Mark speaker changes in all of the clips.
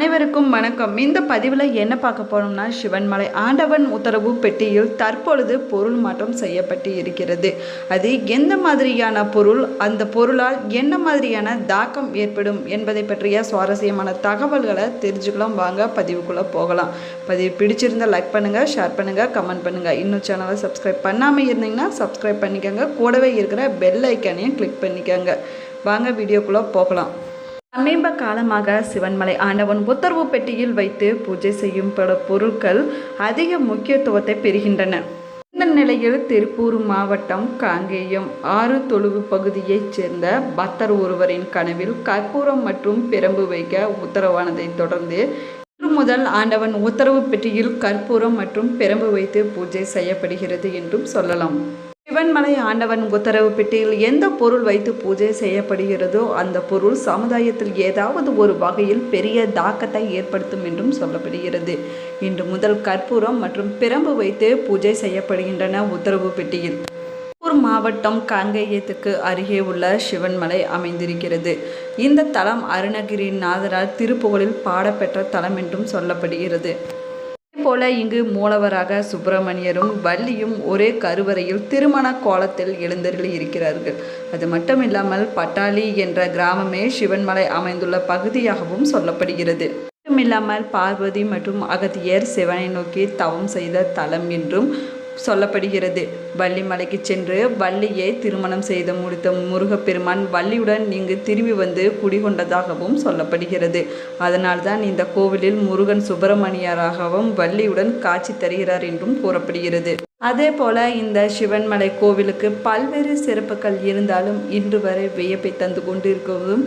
Speaker 1: அனைவருக்கும் வணக்கம். இந்த பதிவில் என்ன பார்க்க போறோம்னா, சிவன்மலை ஆண்டவன் உத்தரவு பெட்டியில் தற்பொழுது பொருள் மாற்றம் செய்யப்பட்டு இருக்கிறது. அது எந்த மாதிரியான பொருள், அந்த பொருளால் என்ன மாதிரியான தாக்கம் ஏற்படும் என்பதை பற்றிய சுவாரஸ்யமான தகவல்களை தெரிஞ்சுக்கலாம். வாங்க பதிவுக்குள்ளே போகலாம். பதிவு பிடிச்சிருந்தா லைக் பண்ணுங்கள், ஷேர் பண்ணுங்கள், கமெண்ட் பண்ணுங்கள். இன்னும் சேனலை சப்ஸ்கிரைப் பண்ணாமல் இருந்தீங்கன்னா சப்ஸ்கிரைப் பண்ணிக்கோங்க. கூடவே இருக்கிற பெல் ஐக்கானையும் கிளிக் பண்ணிக்கோங்க. வாங்க வீடியோக்குள்ளே போகலாம். சமீப காலமாக சிவன்மலை ஆண்டவன் உத்தரவு பெட்டியில் வைத்து பூஜை செய்யும் பல பொருட்கள் அதிக முக்கியத்துவத்தை பெறுகின்றன. இந்த நிலையில் திருப்பூர் மாவட்டம் காங்கேயம் ஆறு தொழுவு பகுதியைச் சேர்ந்த பக்தர் ஒருவரின் கனவில் கற்பூரம் மற்றும் பிரம்பு வைக்க உத்தரவானதை தொடர்ந்து இன்று முதல் ஆண்டவன் உத்தரவு பெட்டியில் கற்பூரம் மற்றும் பிரம்பு வைத்து பூஜை செய்யப்படுகிறது என்றும் சொல்லலாம். சிவன்மலை ஆண்டவன் உத்தரவு பெட்டியில் எந்த பொருள் வைத்து பூஜை செய்யப்படுகிறதோ அந்த பொருள் சமுதாயத்தில் ஏதாவது ஒரு வகையில் பெரிய தாக்கத்தை ஏற்படுத்தும் என்றும் சொல்லப்படுகிறது. இன்று முதல் கற்பூரம் மற்றும் பிரம்பு வைத்து பூஜை செய்யப்படுகின்றன உத்தரவு பெட்டியில். திருப்பூர் மாவட்டம் காங்கேயத்துக்கு அருகே உள்ள சிவன்மலை அமைந்திருக்கிறது. இந்த தலம் அருணகிரிநாதரால் திருப்புகழில் பாடப்பெற்ற தலம் என்றும் சொல்லப்படுகிறது. போல இங்கு மூலவராக சுப்பிரமணியரும் வள்ளியும் ஒரே கருவறையில் திருமண கோலத்தில் எழுந்தருளி இருக்கிறார்கள். அது மட்டுமில்லாமல் பட்டாளி என்ற கிராமமே சிவன்மலை அமைந்துள்ள பகுதியாகவும் சொல்லப்படுகிறது. மட்டுமில்லாமல் பார்வதி மற்றும் அகத்தியர் சிவனை நோக்கி தவம் செய்த தலம் என்றும் சொல்லப்படுகிறது. வள்ளிமலைக்கு சென்று வள்ளியை திருமணம் செய்து முடித்த முருகப்பெருமான் வள்ளியுடன் இங்கு திரும்பி வந்து குடிகொண்டதாகவும் சொல்லப்படுகிறது. அதனால்தான் இந்த கோவிலில் முருகன் சுப்பிரமணியராகவும் வள்ளியுடன் காட்சி தருகிறார் என்றும் கூறப்படுகிறது. அதே போல இந்த சிவன்மலை கோவிலுக்கு பல்வேறு சிறப்புகள் இருந்தாலும் இன்று வரை வியப்பை தந்து கொண்டிருப்பதும்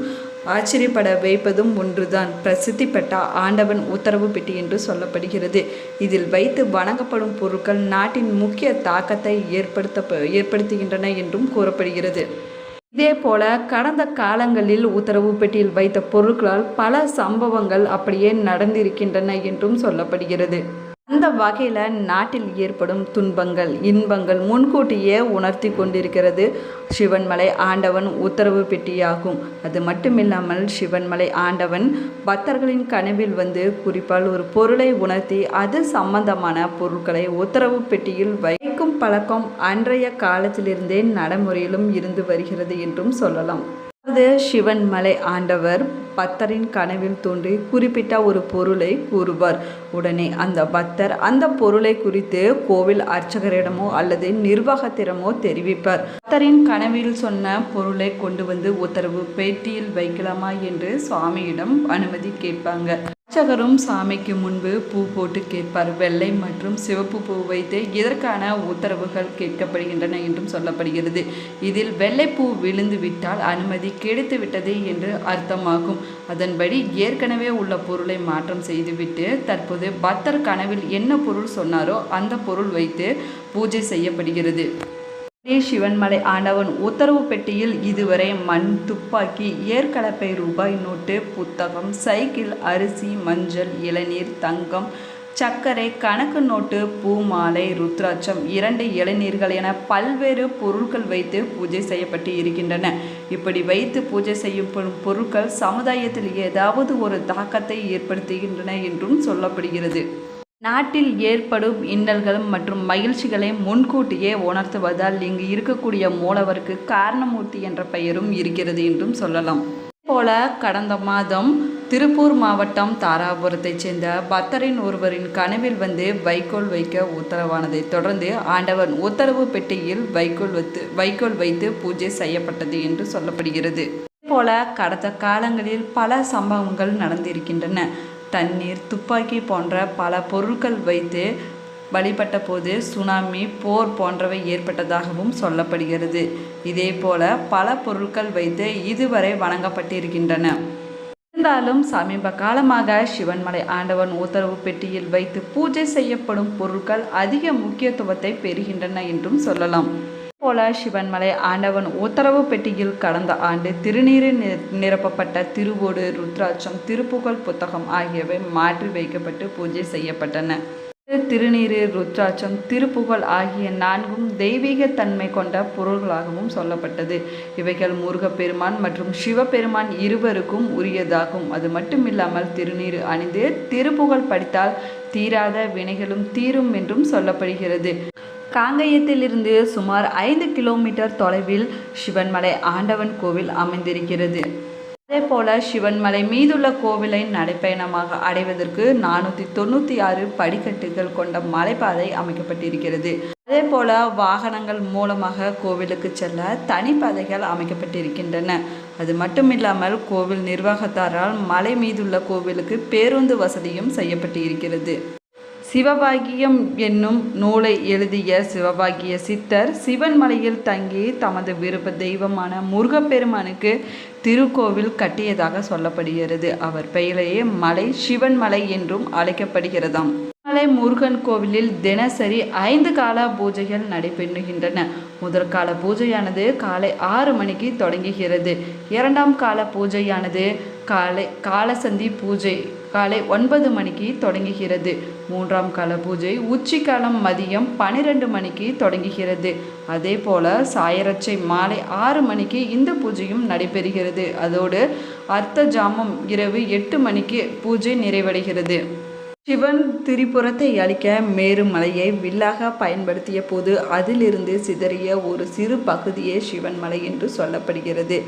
Speaker 1: ஆச்சரியப்பட வைப்பதும் ஒன்றுதான் பிரசித்தி பெற்ற ஆண்டவன் உத்தரவு பெட்டி என்று சொல்லப்படுகிறது. இதில் வைத்து வணங்கப்படும் பொருட்கள் நாட்டின் முக்கிய தாக்கத்தை ஏற்படுத்துகின்றன என்றும் கூறப்படுகிறது. இதே போல கடந்த காலங்களில் உத்தரவு பெட்டியில் வைத்த பொருட்களால் பல சம்பவங்கள் அப்படியே நடந்திருக்கின்றன என்றும் சொல்லப்படுகிறது. அந்த வகையில் நாட்டில் ஏற்படும் துன்பங்கள் இன்பங்கள் முன்கூட்டியே உணர்த்தி கொண்டிருக்கிறது சிவன்மலை ஆண்டவன் உத்தரவு பெட்டியாகும். அது மட்டுமில்லாமல் சிவன்மலை ஆண்டவன் பக்தர்களின் கனவில் வந்து குறிப்பால் ஒரு பொருளை உணர்த்தி அது சம்பந்தமான பொருட்களை உத்தரவு பெட்டியில் வைக்கும் பழக்கம் அன்றைய காலத்திலிருந்தே நடைமுறையிலும் இருந்து வருகிறது என்றும் சொல்லலாம். அது சிவன்மலை ஆண்டவர் பக்தரின் கனவில் தோன்றி குறிப்பிட்ட ஒரு பொருளை கூறுவார். உடனே அந்த பக்தர் அந்த பொருளை குறித்து கோவில் அர்ச்சகரிடமோ அல்லது நிர்வாகத்திடமோ தெரிவிப்பார். பக்தரின் கனவில் சொன்ன பொருளை கொண்டு வந்து உத்தரவு பெட்டியில் வைக்கலாமா என்று சுவாமியிடம் அனுமதி கேட்பாங்க. அர்ச்சகரும் சாமிக்கு முன்பு பூ போட்டு கேட்பார். வெள்ளை மற்றும் சிவப்பு பூ வைத்து இதற்கான உத்தரவுகள் கேட்கப்படுகின்றன என்றும் சொல்லப்படுகிறது. இதில் வெள்ளைப்பூ விழுந்து விட்டால் அனுமதி கிடைத்து விட்டது என்று அர்த்தமாகும். அதன்படி ஏற்கனவே உள்ள பொருளை மாற்றம் செய்துவிட்டு தற்போது பக்தர் கனவில் என்ன பொருள் சொன்னாரோ அந்த பொருள் வைத்து பூஜை செய்யப்படுகிறது. சிவன்மலை ஆண்டவன் உத்தரவு பெட்டியில் இதுவரை மண், துப்பாக்கி, ஏற்கலப்பை, ரூபாய் நோட்டு, புத்தகம், சைக்கிள், அரிசி, மஞ்சள், இளநீர், தங்கம், சர்க்கரை, கணக்கு நோட்டு, பூ மாலை, ருத்ராட்சம், 2 இளநீர்கள் என பல்வேறு பொருட்கள் வைத்து பூஜை செய்யப்பட்டு இருக்கின்றன. இப்படி வைத்து பூஜை செய்யப்படும் பொருட்கள் சமுதாயத்தில் ஏதாவது ஒரு தாக்கத்தை ஏற்படுத்துகின்றன என்றும் சொல்லப்படுகிறது. நாட்டில் ஏற்படும் இன்னல்கள் மற்றும் மகிழ்ச்சிகளை முன்கூட்டியே உணர்த்துவதால் இங்கு இருக்கக்கூடிய மூலவருக்கு காரணமூர்த்தி என்ற பெயரும் இருக்கிறது என்றும் சொல்லலாம். போல கடந்த மாதம் திருப்பூர் மாவட்டம் தாராபுரத்தைச் சேர்ந்த பக்தரின் ஒருவரின் கனவில் வந்து வைக்கோல் வைக்க உத்தரவானதை தொடர்ந்து ஆண்டவன் உத்தரவு பெட்டியில் வைக்கோல் வைத்து பூஜை செய்யப்பட்டது என்று சொல்லப்படுகிறது. போல கடந்த காலங்களில் பல சம்பவங்கள் நடந்திருக்கின்றன. தண்ணீர், துப்பாக்கி போன்ற பல பொருட்கள் வைத்து வழிபட்ட போது சுனாமி, போர் போன்றவை ஏற்பட்டதாகவும் சொல்லப்படுகிறது. இதே போல பல பொருட்கள் வைத்து இதுவரை வணங்கப்பட்டிருக்கின்றன. இருந்தாலும் சமீப காலமாக சிவன்மலை ஆண்டவன் உத்தரவு பெட்டியில் வைத்து பூஜை செய்யப்படும் பொருட்கள் அதிக முக்கியத்துவத்தை பெறுகின்றன என்றும் சொல்லலாம். போல சிவன்மலை ஆண்டவன் உத்தரவு பெட்டியில் கடந்த ஆண்டு திருநீரில் நிரப்பப்பட்ட திருவோடு, ருத்ராட்சம், திருப்புகழ் புத்தகம் ஆகியவை மாற்றி வைக்கப்பட்டு பூஜை செய்யப்பட்டன. திருநீறு, ருத்ராட்சம், திருப்புகழ் ஆகிய 4ம் தெய்வீக தன்மை கொண்ட பொருள்களாகவும் சொல்லப்பட்டது. இவைகள் முருகப்பெருமான் மற்றும் சிவபெருமான் இருவருக்கும் உரியதாகும். அது மட்டுமில்லாமல் திருநீறு அணிந்து திருப்புகழ் படித்தால் தீராத வினைகளும் தீரும் என்றும் சொல்லப்படுகிறது. காங்கயத்திலிருந்து சுமார் 5 கிலோமீட்டர் தொலைவில் சிவன்மலை ஆண்டவன் கோவில் அமைந்திருக்கிறது. அதேபோல சிவன்மலை மீதுள்ள கோவிலை நடைப்பயணமாக அடைவதற்கு 496 படிக்கட்டுகள் கொண்ட மலைப்பாதை அமைக்கப்பட்டிருக்கிறது. அதேபோல வாகனங்கள் மூலமாக கோவிலுக்கு செல்ல தனிப்பாதைகள் அமைக்கப்பட்டிருக்கின்றன. அது மட்டுமில்லாமல் கோவில் நிர்வாகத்தாரால் மலை மீதுள்ள கோவிலுக்கு பேருந்து வசதியும் செய்யப்பட்டு இருக்கிறது. சிவபாகியம் என்னும் நூலை எழுதிய சிவபாகிய சித்தர் சிவன்மலையில் தங்கி தமது விருப்ப தெய்வமான முருகப்பெருமானுக்கு திருக்கோவில் கட்டியதாக சொல்லப்படுகிறது. அவர் பெயரையே மலை சிவன்மலை என்றும் அழைக்கப்படுகிறதாம். மலை முருகன் கோவிலில் தினசரி 5 கால பூஜைகள் நடைபெறுகின்றன. முதல் கால பூஜையானது காலை 6 மணிக்கு தொடங்குகிறது. 2ஆம் கால பூஜையானது காலசந்தி பூஜை காலை 9 மணிக்கு தொடங்குகிறது. 3ஆம் கால பூஜை உச்சிக்காலம் மதியம் 12 மணிக்கு தொடங்குகிறது. அதே போல சாயரட்சை மாலை 6 மணிக்கு இந்த பூஜையும் நடைபெறுகிறது. அதோடு அர்த்த ஜாமம் இரவு 8 மணிக்கு பூஜை நிறைவடைகிறது. சிவன் திரிபுரத்தை அழிக்க மேருமலையை வில்லாக பயன்படுத்திய போது அதிலிருந்து சிதறிய ஒரு சிறு பகுதியே சிவன்மலை என்று சொல்லப்படுகிறது.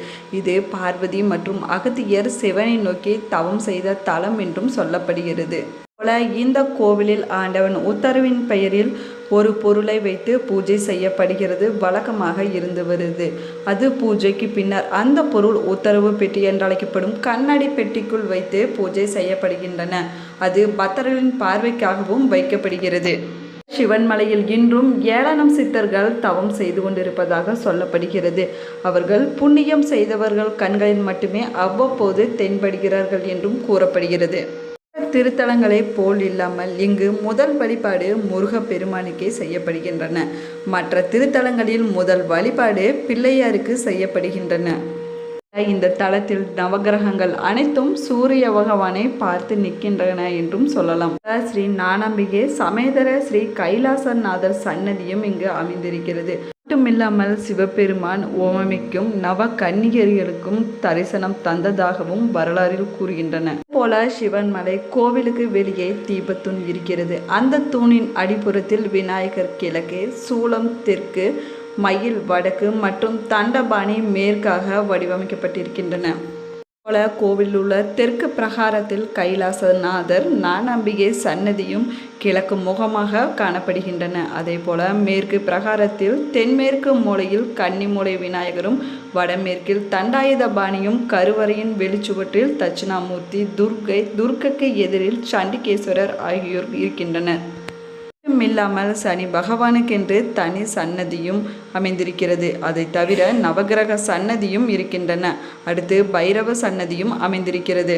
Speaker 1: இது பார்வதி மற்றும் அகத்தியர் சிவனை நோக்கி தவம் செய்த தலம் என்றும் சொல்லப்படுகிறது. போல இந்த கோவிலில் ஆண்டவன் உத்தரவின் பெயரில் ஒரு பொருளை வைத்து பூஜை செய்யப்படுகிறது வழக்கமாக இருந்து வருது. அது பூஜைக்கு பின்னர் அந்த பொருள் உத்தரவு பெட்டி என்றழைக்கப்படும் கண்ணாடி பெட்டிக்குள் வைத்து பூஜை செய்யப்படுகின்றன. அது பக்தர்களின் பார்வைக்காகவும் வைக்கப்படுகிறது. சிவன்மலையில் இன்றும் ஏளனம் சித்தர்கள் தவம் செய்து கொண்டிருப்பதாக சொல்லப்படுகிறது. அவர்கள் புண்ணியம் செய்தவர்கள் கண்களில் மட்டுமே அவ்வப்போது தென்படுகிறார்கள் என்றும் கூறப்படுகிறது. திருத்தலங்களை போல் இல்லாமல் இங்கு முதல் வழிபாடு முருகப்பெருமானுக்கே செய்யப்படுகின்றன. மற்ற திருத்தலங்களில் முதல் வழிபாடு பிள்ளையாருக்கு செய்யப்படுகின்றன. இந்த தலத்தில் நவகிரகங்கள் அனைத்தும் சூரிய பகவானை பார்த்து நிற்கின்றன என்றும் சொல்லலாம். ஸ்ரீ ஞானாம்பிகை சமேதர ஸ்ரீ கைலாசநாதர் சன்னதியும் இங்கு அமைந்திருக்கிறது. மட்டுமில்லாமல் சிவபெருமான் ஓமமிக்கும் நவ கன்னியர்களுக்கும் தரிசனம் தந்ததாகவும் வரலாறில் கூறுகின்றன. போல சிவன்மலை கோவிலுக்கு வெளியே தீபத்தூண் இருக்கிறது. அந்த தூணின் அடிப்புறத்தில் விநாயகர் கிழக்கு, சூலம் தெற்கு, மயில் வடக்கு மற்றும் தண்டபாணி மேற்காக வடிவமைக்கப்பட்டிருக்கின்றன. போல கோவிலில் உள்ள தெற்கு பிரகாரத்தில் கைலாசநாதர் ஞானாம்பிகை சன்னதியும் கிழக்கு முகமாக காணப்படுகின்றன. அதே போல மேற்கு பிரகாரத்தில் தென்மேற்கு மூலையில் கன்னிமூலை விநாயகரும், வடமேற்கில் தண்டாயுதபாணியும், கருவறையின் வெளிச்சுவற்றில் தட்சிணாமூர்த்தி, துர்க்கைக்கு எதிரில் சண்டிகேஸ்வரர் ஆகியோர் இருக்கின்றனர். இல்லாமல் சனி பகவானுக்கென்று தனி சன்னதியும் அமைந்திருக்கிறது. அதை தவிர நவகிரக சன்னதியும் இருக்கின்றன. அடுத்து பைரவ சன்னதியும் அமைந்திருக்கிறது.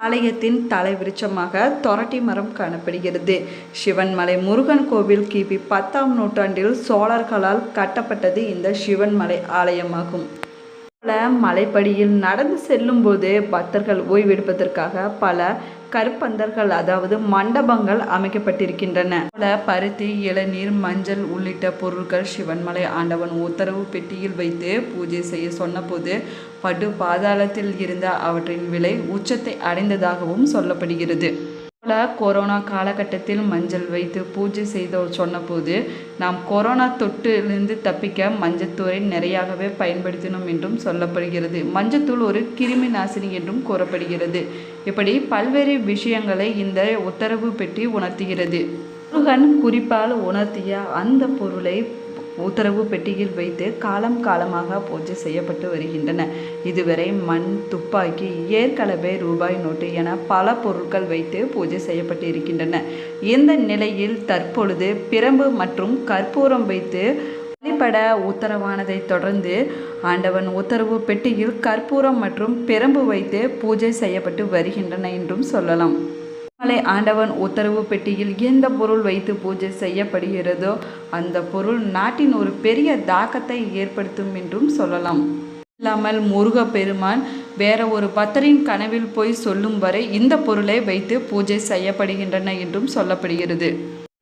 Speaker 1: ஆலயத்தின் தலைவிருட்சமாக தொரட்டி மரம் காணப்படுகிறது. சிவன்மலை முருகன் கோவில் கிபி 10ஆம் நூற்றாண்டில் சோழர்களால் கட்டப்பட்டது இந்த சிவன்மலை ஆலயமாகும். மலைப்படியில் நடந்து செல்லும் போது பக்தர்கள் ஓய்வெடுப்பதற்காக பல கருப்பந்தர்கள் அதாவது மண்டபங்கள் அமைக்கப்பட்டிருக்கின்றன. பருத்தி, இளநீர், மஞ்சள் உள்ளிட்ட பொருட்கள் சிவன்மலை ஆண்டவன் உத்தரவு பெட்டியில் வைத்து பூஜை செய்ய சொன்னபோது படு பாதாளத்தில் இருந்த அவற்றின் விலை உச்சத்தை அடைந்ததாகவும் சொல்லப்படுகிறது. கொரோனா காலகட்டத்தில் மஞ்சள் வைத்து பூஜை செய்த சொன்னபோது நாம் கொரோனா தொற்றிலிருந்து தப்பிக்க மஞ்சத்தூரை நிறையாகவே பயன்படுத்தினோம் என்றும் சொல்லப்படுகிறது. மஞ்சத்தூள் ஒரு கிருமி நாசினி என்றும் கூறப்படுகிறது. இப்படி பல்வேறு விஷயங்களை இந்த உத்தரவு பெட்டி உணர்த்துகிறது. முருகன் குறிப்பால் உணர்த்திய அந்த பொருளை உத்தரவு பெட்டியில் வைத்து காலம் காலமாக பூஜை செய்யப்பட்டு வருகின்றன. இதுவரை மண், துப்பாக்கி, ஏற்கனவே ரூபாய் நோட்டு என பல பொருட்கள் வைத்து பூஜை செய்யப்பட்டு இருக்கின்றன. இந்த நிலையில் தற்பொழுது பிரம்பு மற்றும் கற்பூரம் வைத்து வழிபட உத்தரவானதை தொடர்ந்து ஆண்டவன் உத்தரவு பெட்டியில் கற்பூரம் மற்றும் பிரம்பு வைத்து பூஜை செய்யப்பட்டு வருகின்றன என்றும் சொல்லலாம். மலை ஆண்டவன் உத்தரவு பெட்டியில் எந்த பொருள் வைத்து பூஜை செய்யப்படுகிறதோ அந்த பொருள் நாட்டின் ஒரு பெரிய தாக்கத்தை ஏற்படுத்தும் என்றும் சொல்லலாம். இல்லாமல் முருகப்பெருமான் வேற ஒரு பக்தரின் கனவில் போய் சொல்லும் வரை இந்த பொருளை வைத்து பூஜை செய்யப்படுகின்றன என்றும் சொல்லப்படுகிறது.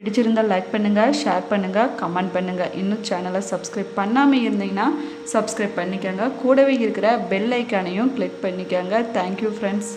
Speaker 1: பிடிச்சிருந்தால் லைக் பண்ணுங்கள், ஷேர் பண்ணுங்கள், கமெண்ட் பண்ணுங்கள். இன்னும் சேனலை சப்ஸ்கிரைப் பண்ணாமல் இருந்தீங்கன்னா சப்ஸ்கிரைப் பண்ணிக்கோங்க. கூடவே இருக்கிற பெல் ஐக்கானையும் கிளிக் பண்ணிக்கோங்க. Thank you friends.